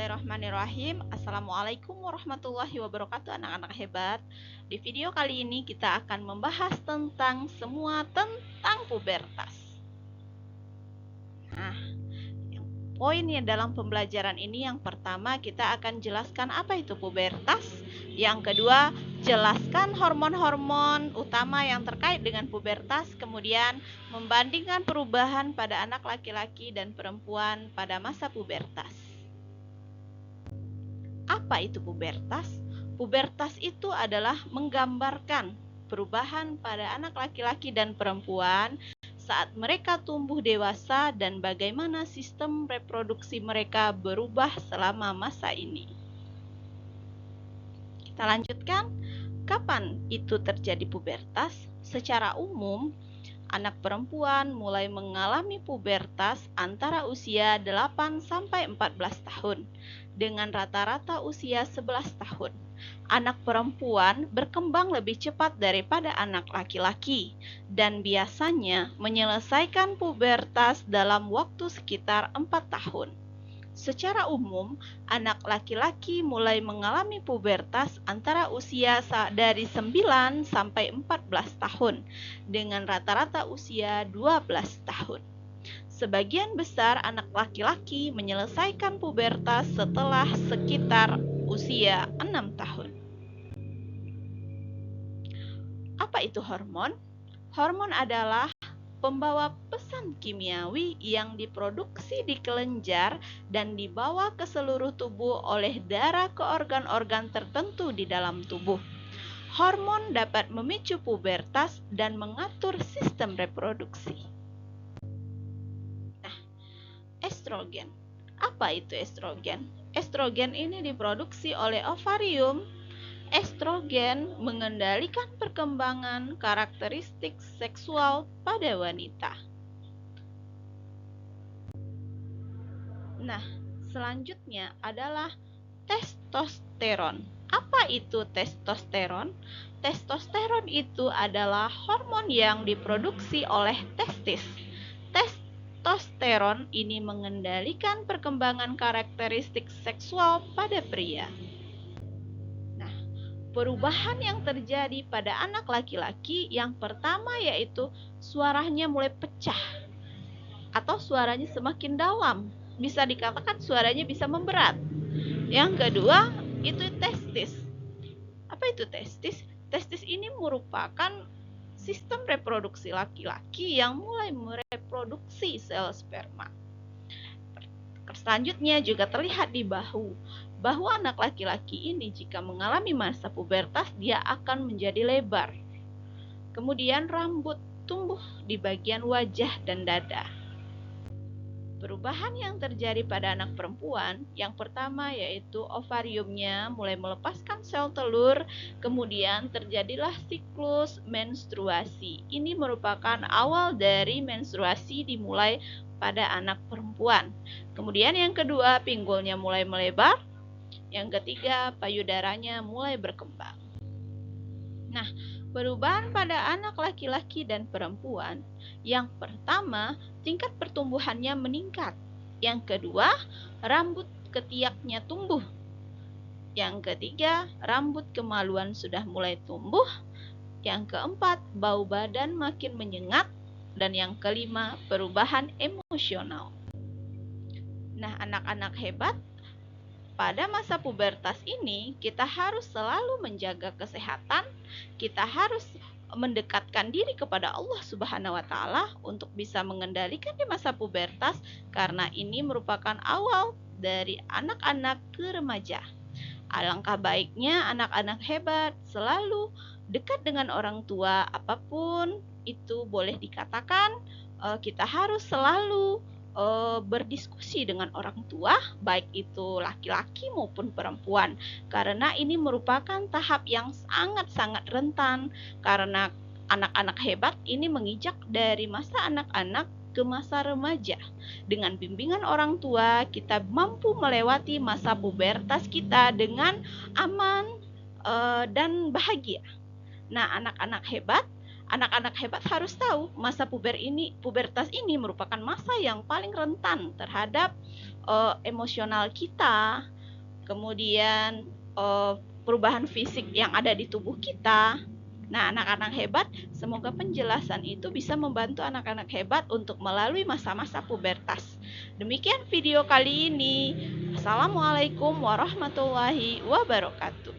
Bismillahirrahmanirrahim. Assalamualaikum warahmatullahi wabarakatuh, anak-anak hebat. Di video kali ini kita akan membahas tentang tentang pubertas. Nah, poinnya dalam pembelajaran ini, yang pertama kita akan jelaskan apa itu pubertas. Yang kedua, jelaskan hormon-hormon utama yang terkait dengan pubertas. Kemudian membandingkan perubahan pada anak laki-laki dan perempuan pada masa pubertas. Apa itu pubertas? Pubertas itu adalah menggambarkan perubahan pada anak laki-laki dan perempuan saat mereka tumbuh dewasa dan bagaimana sistem reproduksi mereka berubah selama masa ini. Kita lanjutkan. Kapan itu terjadi pubertas? Secara umum, anak perempuan mulai mengalami pubertas antara usia 8 sampai 14 tahun dengan rata-rata usia 11 tahun. Anak perempuan berkembang lebih cepat daripada anak laki-laki dan biasanya menyelesaikan pubertas dalam waktu sekitar 4 tahun. Secara umum, anak laki-laki mulai mengalami pubertas antara usia dari 9 sampai 14 tahun dengan rata-rata usia 12 tahun. Sebagian besar anak laki-laki menyelesaikan pubertas setelah sekitar usia 6 tahun. Apa itu hormon? Hormon adalah pembawa pesan kimiawi yang diproduksi di kelenjar dan dibawa ke seluruh tubuh oleh darah ke organ-organ tertentu di dalam tubuh. Hormon dapat memicu pubertas dan mengatur sistem reproduksi. Estrogen. Apa itu estrogen? Estrogen ini diproduksi oleh ovarium. Estrogen mengendalikan perkembangan karakteristik seksual pada wanita. Nah, selanjutnya adalah testosteron. Apa itu testosteron? Testosteron itu adalah hormon yang diproduksi oleh testis. Testosteron ini mengendalikan perkembangan karakteristik seksual pada pria. Nah, perubahan yang terjadi pada anak laki-laki yang pertama yaitu suaranya mulai pecah atau suaranya semakin dalam. Bisa dikatakan suaranya bisa memberat. Yang kedua, itu testis. Apa itu testis? Testis ini merupakan sistem reproduksi laki-laki yang mulai mereproduksi sel sperma. Selanjutnya juga terlihat di bahu, bahwa anak laki-laki ini jika mengalami masa pubertas dia akan menjadi lebar. Kemudian rambut tumbuh di bagian wajah dan dada. Perubahan yang terjadi pada anak perempuan, yang pertama yaitu ovariumnya mulai melepaskan sel telur, kemudian terjadilah siklus menstruasi. Ini merupakan awal dari menstruasi dimulai pada anak perempuan. Kemudian yang kedua, pinggulnya mulai melebar. Yang ketiga, payudaranya mulai berkembang. Nah, perubahan pada anak laki-laki dan perempuan, yang pertama, tingkat pertumbuhannya meningkat. Yang kedua, rambut ketiaknya tumbuh. Yang ketiga, rambut kemaluan sudah mulai tumbuh. Yang keempat, bau badan makin menyengat. Dan yang kelima, perubahan emosional. Nah, anak-anak hebat, pada masa pubertas ini kita harus selalu menjaga kesehatan, kita harus mendekatkan diri kepada Allah Subhanahu wa Ta'ala untuk bisa mengendalikan di masa pubertas, karena ini merupakan awal dari anak-anak ke remaja. Alangkah baiknya anak-anak hebat selalu dekat dengan orang tua, apapun itu boleh dikatakan, kita harus selalu berdiskusi dengan orang tua, baik itu laki-laki maupun perempuan, karena ini merupakan tahap yang sangat-sangat rentan, karena anak-anak hebat ini menginjak dari masa anak-anak ke masa remaja. Dengan bimbingan orang tua, kita mampu melewati masa pubertas kita dengan aman dan bahagia. Nah, anak-anak hebat harus tahu masa pubertas ini merupakan masa yang paling rentan terhadap emosional kita, kemudian perubahan fisik yang ada di tubuh kita. Nah, anak-anak hebat, semoga penjelasan itu bisa membantu anak-anak hebat untuk melalui masa-masa pubertas. Demikian video kali ini. Assalamualaikum warahmatullahi wabarakatuh.